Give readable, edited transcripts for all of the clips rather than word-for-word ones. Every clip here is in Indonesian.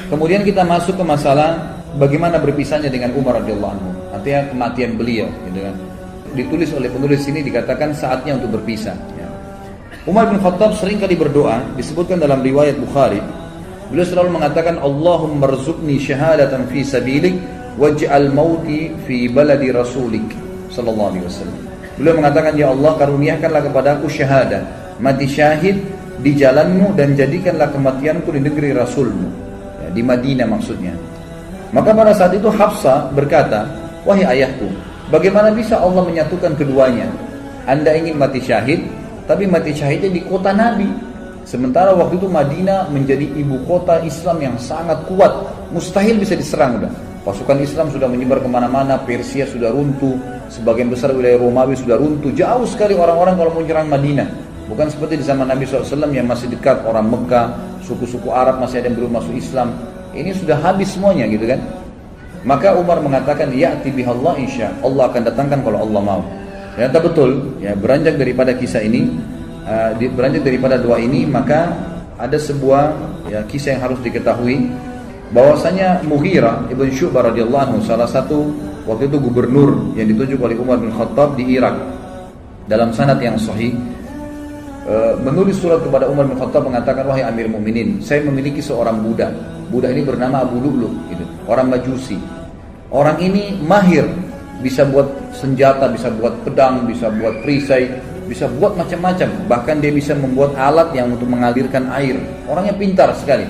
Kemudian kita masuk ke masalah bagaimana berpisahnya dengan Umar radhiyallahu anhu. Artinya kematian beliau, gitu kan. Ditulis oleh penulis ini dikatakan saatnya untuk berpisah. Ya. Umar bin Khattab sering kali berdoa, disebutkan dalam riwayat Bukhari. Beliau selalu mengatakan, Allahumma rzuqni syahadatan fi sabilik waj'al mauti fi baladi rasulik sallallahu alaihi wasallam. Beliau mengatakan, ya Allah karuniakanlah kepadaku syahadah, mati syahid di jalanmu dan jadikanlah kematianku di negeri Rasulmu, ya, di Madinah maksudnya. Maka pada saat itu Hafsah berkata, wahai ayahku, bagaimana bisa Allah menyatukan keduanya? Anda ingin mati syahid, tapi mati syahidnya di kota Nabi. Sementara waktu itu Madinah menjadi ibu kota Islam yang sangat kuat, mustahil bisa diserang udah. Pasukan Islam sudah menyebar kemana-mana, Persia sudah runtuh, sebagian besar wilayah Romawi sudah runtuh, jauh sekali orang-orang kalau mau menyerang Madinah. Bukan seperti di zaman Nabi SAW yang masih dekat, orang Mekah, suku-suku Arab masih ada yang belum masuk Islam. Ini sudah habis semuanya gitu kan. Maka Umar mengatakan, ya'ti bihallah insya Allah akan datangkan kalau Allah mau. Ternyata betul, ya, beranjak daripada kisah ini, beranjak daripada doa ini, maka ada sebuah ya, kisah yang harus diketahui, bahwasanya Mughirah ibn Syu'bah radhiyallahu anhu, salah satu waktu itu gubernur yang ditunjuk oleh Umar bin Khattab di Irak, dalam sanad yang sahih, menulis surat kepada Umar bin Khattab mengatakan, wahai Amir Mu'minin, saya memiliki seorang budak. Budak ini bernama Abu Lu'lu, gitu, orang Majusi. Orang ini mahir, bisa buat senjata, bisa buat pedang, bisa buat perisai, bisa buat macam-macam. Bahkan dia bisa membuat alat yang untuk mengalirkan air. Orangnya pintar sekali.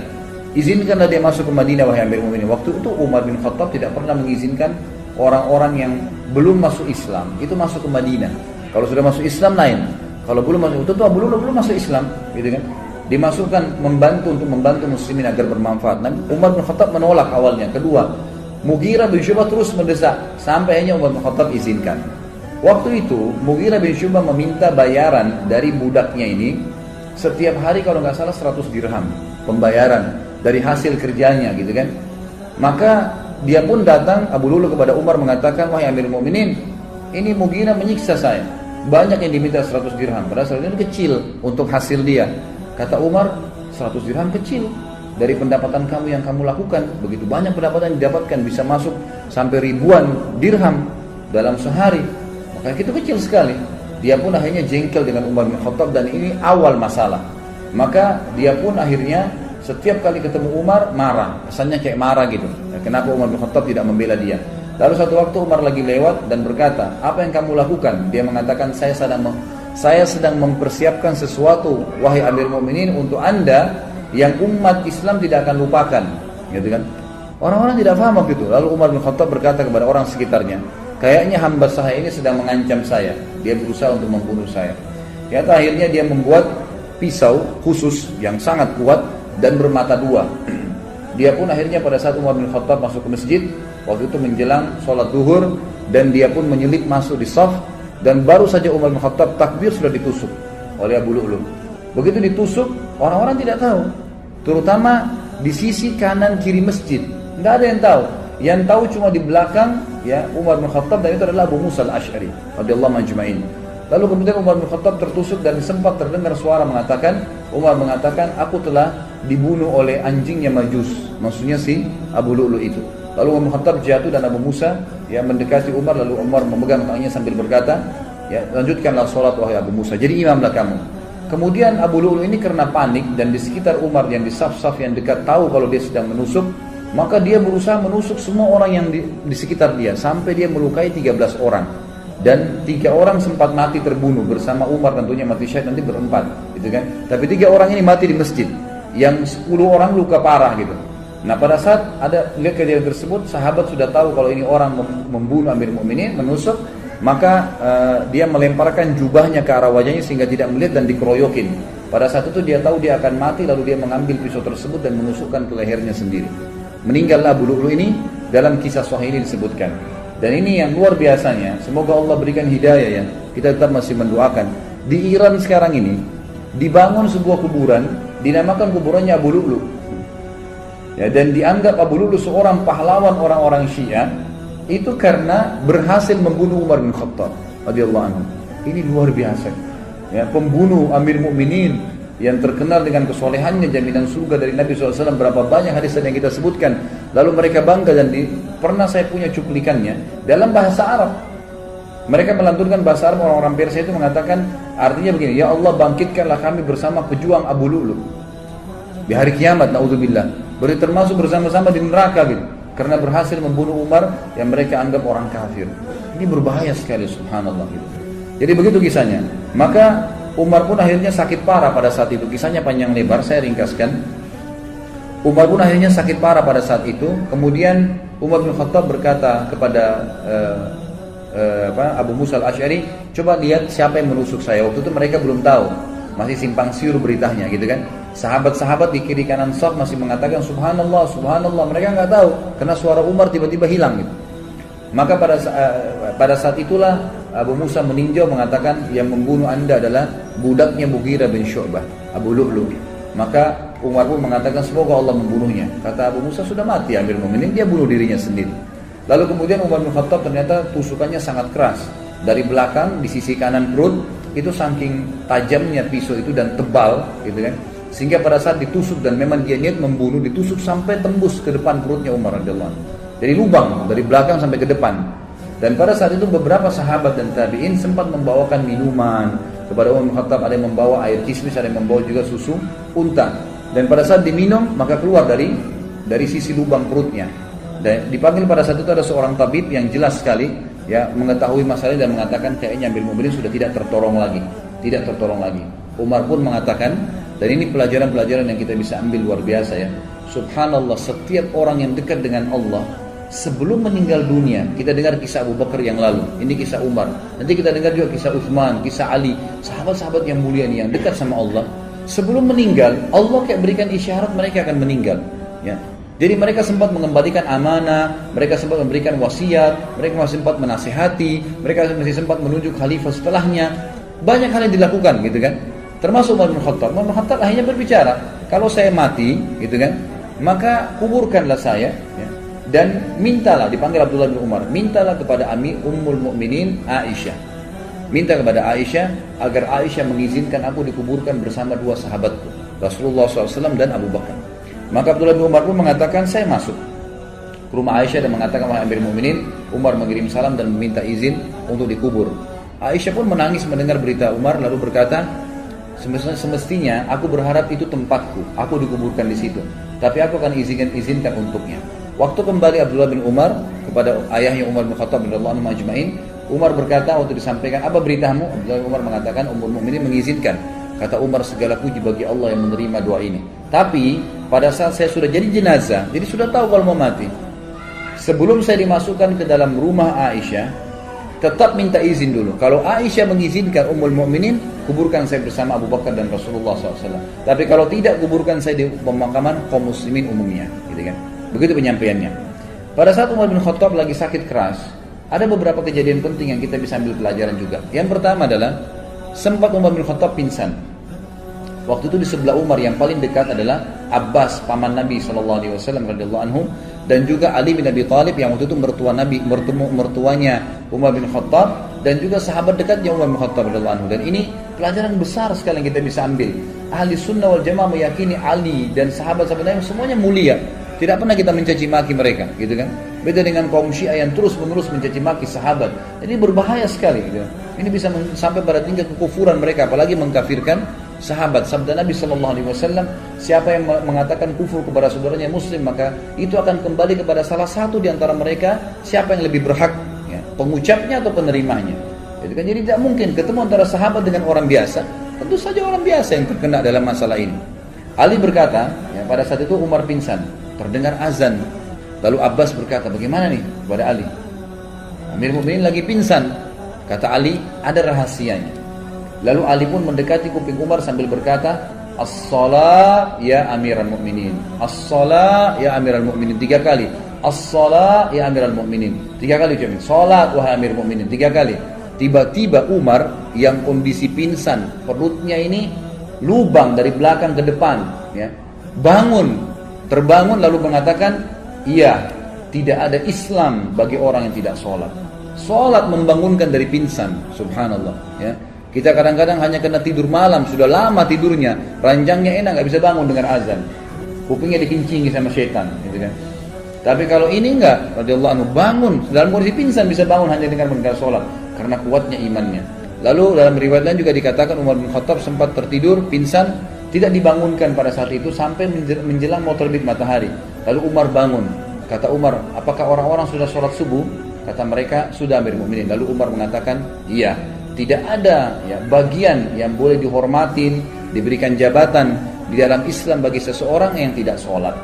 Izinkanlah dia masuk ke Madinah, wahai Amir Mu'minin. Waktu itu Umar bin Khattab tidak pernah mengizinkan orang-orang yang belum masuk Islam itu masuk ke Madinah. Kalau sudah masuk Islam lain. Kalau belum masuk, itu Abu Lu'lu belum masuk Islam, gitu kan? Dimasukkan untuk membantu muslimin agar bermanfaat. Nah, Umar bin Khattab menolak awalnya. Kedua, Mughirah bin Syu'bah terus mendesak sampai akhirnya Umar bin Khattab izinkan. Waktu itu Mughirah bin Syu'bah meminta bayaran dari budaknya ini setiap hari kalau nggak salah 100 dirham pembayaran dari hasil kerjanya, gitu kan. Maka dia pun datang, Abu Lu'lu, kepada Umar mengatakan, wahai Amir Mu'minin, ini Mughirah menyiksa saya. Banyak yang diminta 100 dirham, padahal ini kecil untuk hasil dia. Kata Umar, 100 dirham kecil dari pendapatan kamu yang kamu lakukan. Begitu banyak pendapatan yang didapatkan, bisa masuk sampai ribuan dirham dalam sehari. Maka itu kecil sekali. Dia pun akhirnya jengkel dengan Umar bin Khattab, dan ini awal masalah. Maka dia pun akhirnya setiap kali ketemu Umar marah, kesannya kayak marah gitu. Kenapa Umar bin Khattab tidak membela dia? Lalu satu waktu Umar lagi lewat dan berkata, apa yang kamu lakukan? Dia mengatakan, saya sedang mempersiapkan sesuatu, wahai Amir Mu'minin, untuk Anda yang umat Islam tidak akan lupakan, gitu kan? Orang-orang tidak paham waktu itu. Lalu Umar bin Khattab berkata kepada orang sekitarnya, kayaknya hamba saya ini sedang mengancam saya. Dia berusaha untuk membunuh saya. Ternyata akhirnya dia membuat pisau khusus yang sangat kuat dan bermata dua. Dia pun akhirnya pada saat Umar bin Khattab masuk ke masjid, waktu itu menjelang sholat zuhur, dan dia pun menyelip masuk di saf, dan baru saja Umar bin Khattab takbir sudah ditusuk oleh Abu Lu'lu. Begitu ditusuk, orang-orang tidak tahu, terutama di sisi kanan kiri masjid, nggak ada yang tahu. Yang tahu cuma di belakang, ya, Umar bin Khattab, dan itu adalah Abu Musa al-Ash'ari radhiyallahu majma'in. Lalu kemudian Umar bin Khattab tertusuk, dan sempat terdengar suara mengatakan, Umar mengatakan, aku telah dibunuh oleh anjingnya Majus, maksudnya si Abu Lu'lu itu. Lalu Umar bin Khattab jatuh, dan Abu Musa ya mendekati Umar, lalu Umar memegang tangannya sambil berkata, ya, lanjutkanlah sholat wahai Abu Musa, jadi imamlah kamu. Kemudian Abu Lu'lu ini karena panik, dan di sekitar Umar yang di saf-saf yang dekat tahu kalau dia sedang menusuk, maka dia berusaha menusuk semua orang yang di sekitar dia, sampai dia melukai 13 orang. Dan 3 orang sempat mati terbunuh bersama Umar, tentunya mati syahid nanti berempat, gitu kan. Tapi 3 orang ini mati di masjid, yang 10 orang luka parah gitu. Nah, pada saat ada lihat kejadian tersebut, sahabat sudah tahu kalau ini orang membunuh Amir Mu'minin, menusuk, maka dia melemparkan jubahnya ke arah wajahnya sehingga tidak melihat dan dikeroyokin. Pada saat itu dia tahu dia akan mati, lalu dia mengambil pisau tersebut dan menusukkan ke lehernya sendiri. Meninggallah Abu Lu'lu ini, dalam kisah sahih ini disebutkan. Dan ini yang luar biasanya, semoga Allah berikan hidayah ya. Kita tetap masih mendoakan. Di Iran sekarang ini dibangun sebuah kuburan, dinamakan kuburannya Abu Lu'lu. Ya, dan dianggap Abu Lu'lu seorang pahlawan orang-orang Syiah, itu karena berhasil membunuh Umar bin Khattab radhiyallahu anhu. Ini luar biasa. Ya, pembunuh Amir Mu'minin, yang terkenal dengan kesolehannya, jaminan surga dari Nabi SAW, berapa banyak hadis yang kita sebutkan. Lalu mereka bangga dan pernah saya punya cuplikannya dalam bahasa Arab. Mereka melantunkan bahasa Arab, orang-orang Persia itu mengatakan, artinya begini, ya Allah bangkitkanlah kami bersama pejuang Abu Lu'lu di hari kiamat, naudzubillah, berarti termasuk bersama-sama di neraka gitu, karena berhasil membunuh Umar yang mereka anggap orang kafir. Ini berbahaya sekali, subhanallah gitu. Jadi begitu kisahnya. Maka Umar pun akhirnya sakit parah pada saat itu. Kisahnya panjang lebar, saya ringkaskan. Umar pun akhirnya sakit parah pada saat itu. Kemudian Umar bin Khattab berkata kepada Abu Musa al-Asy'ari, coba lihat siapa yang menusuk saya. Waktu itu mereka belum tahu, masih simpang siur beritanya gitu kan. Sahabat-sahabat di kiri kanan saf masih mengatakan subhanallah, subhanallah. Mereka nggak tahu karena suara Umar tiba-tiba hilang gitu. Maka pada saat itulah Abu Musa meninjau mengatakan yang membunuh anda adalah budaknya Mughirah bin Syu'bah, Abu Lu'lu. Maka Umar pun mengatakan semoga Allah membunuhnya. Kata Abu Musa, sudah mati Amirul Mukminin, dia bunuh dirinya sendiri. Lalu kemudian Umar bin Khattab ternyata tusukannya sangat keras. Dari belakang di sisi kanan perut itu saking tajamnya pisau itu dan tebal gitu kan. Sehingga pada saat ditusuk dan memang dia niat membunuh, ditusuk sampai tembus ke depan perutnya Umar radhiyallahu anhu. Dari lubang, dari belakang sampai ke depan. Dan pada saat itu beberapa sahabat dan tabi'in sempat membawakan minuman kepada Umar bin Khattab. Ada yang membawa air kismis, ada yang membawa juga susu unta. Dan pada saat diminum maka keluar dari sisi lubang perutnya. Dan dipanggil pada saat itu ada seorang tabib yang jelas sekali ya mengetahui masalah dan mengatakan kayaknya Amirul Mukminin sudah tidak tertolong lagi. Umar pun mengatakan, dan ini pelajaran-pelajaran yang kita bisa ambil luar biasa ya. Subhanallah, setiap orang yang dekat dengan Allah sebelum meninggal dunia, kita dengar kisah Abu Bakar yang lalu, ini kisah Umar, nanti kita dengar juga kisah Utsman, kisah Ali, sahabat-sahabat yang mulia ini yang dekat sama Allah. Sebelum meninggal, Allah kayak berikan isyarat mereka akan meninggal ya. Jadi mereka sempat mengembalikan amanah, mereka sempat memberikan wasiat, mereka masih sempat menasihati, mereka masih sempat menunjuk khalifah setelahnya. Banyak hal yang dilakukan gitu kan. Termasuk Umar bin Khattab. Umar bin Khattab akhirnya berbicara, kalau saya mati gitu kan, maka kuburkanlah saya ya. Dan mintalah, dipanggil Abdullah bin Umar, mintalah kepada Ummul Mukminin Aisyah. Minta kepada Aisyah agar Aisyah mengizinkan aku dikuburkan bersama dua sahabatku, Rasulullah SAW dan Abu Bakar. Maka Abdullah bin Umar pun mengatakan, saya masuk ke rumah Aisyah dan mengatakan, wahai Amirul Mukminin. Umar mengirim salam dan meminta izin untuk dikubur. Aisyah pun menangis mendengar berita Umar, lalu berkata, semestinya aku berharap itu tempatku, aku dikuburkan di situ, tapi aku akan izinkan untuknya. Waktu kembali Abdullah bin Umar kepada ayahnya Umar bin Khattab radhiyallahu anhu ajma'in, Umar berkata waktu disampaikan, apa beritamu? Abdullah bin Umar mengatakan, Ummul Mukminin mengizinkan. Kata Umar, segala puji bagi Allah yang menerima doa ini. Tapi pada saat saya sudah jadi jenazah, jadi sudah tahu kalau mau mati, sebelum saya dimasukkan ke dalam rumah Aisyah, tetap minta izin dulu. Kalau Aisyah mengizinkan Ummul Mukminin, kuburkan saya bersama Abu Bakar dan Rasulullah SAW. Tapi kalau tidak, kuburkan saya di pemakaman kaum muslimin umumnya, gitu kan? Begitu penyampaiannya. Pada saat Umar bin Khattab lagi sakit keras, ada beberapa kejadian penting yang kita bisa ambil pelajaran juga. Yang pertama adalah sempat Umar bin Khattab pingsan. Waktu itu di sebelah Umar yang paling dekat adalah Abbas, paman Nabi SAW radhiyallahu anhu, dan juga Ali bin Abi Thalib yang waktu itu mertuanya Umar bin Khattab, dan juga sahabat dekatnya Umar bin Khattab radhiyallahu anhu. Dan ini pelajaran besar sekali yang kita bisa ambil. Ahli sunnah wal jamaah meyakini Ali dan sahabat-sahabat lain semuanya mulia. Tidak pernah kita mencaci maki mereka, gitu kan? Beda dengan kaum Syiah yang terus-menerus mencaci maki sahabat. Ini berbahaya sekali, gitu. Ini bisa sampai pada tingkat kekufuran mereka, apalagi mengkafirkan sahabat. Sabda Nabi SAW, siapa yang mengatakan kufur kepada saudaranya Muslim, maka itu akan kembali kepada salah satu di antara mereka. Siapa yang lebih berhak, ya, pengucapnya atau penerimanya? Gitu kan? Jadi tidak mungkin ketemu antara sahabat dengan orang biasa. Tentu saja orang biasa yang terkena dalam masalah ini. Ali berkata, ya, pada saat itu Umar pingsan. Terdengar azan. Lalu Abbas berkata, bagaimana nih kepada Ali? Amirul Mukminin lagi pingsan. Kata Ali, ada rahasianya. Lalu Ali pun mendekati kuping Umar sambil berkata, As-salat ya Amiral Mukminin. As-salat ya Amiral Mukminin. 3 kali. As-salat ya Amiral Mukminin. 3 kali ucapin. Salat wahai Amirul Mukminin. 3 kali. Tiba-tiba Umar yang kondisi pingsan, perutnya ini lubang dari belakang ke depan, ya, terbangun lalu mengatakan, iya, tidak ada Islam bagi orang yang tidak sholat. Sholat membangunkan dari pingsan, subhanallah, ya. Kita kadang-kadang hanya kena tidur malam, sudah lama tidurnya, ranjangnya enak, nggak bisa bangun dengar azan. Kupingnya dikincingi sama setan, gitu kan. Tapi kalau ini enggak, radhiyallahu anhu bangun, dalam kondisi pingsan bisa bangun hanya dengan mendengar sholat, karena kuatnya imannya. Lalu dalam riwayat lain juga dikatakan Umar bin Khattab sempat tertidur, pingsan, tidak dibangunkan pada saat itu sampai menjelang mau terbit matahari. Lalu Umar bangun. Kata Umar, apakah orang-orang sudah sholat subuh? Kata mereka, sudah Amirul Mukminin. Lalu Umar mengatakan, iya. Tidak ada ya, bagian yang boleh dihormatin, diberikan jabatan di dalam Islam bagi seseorang yang tidak sholat.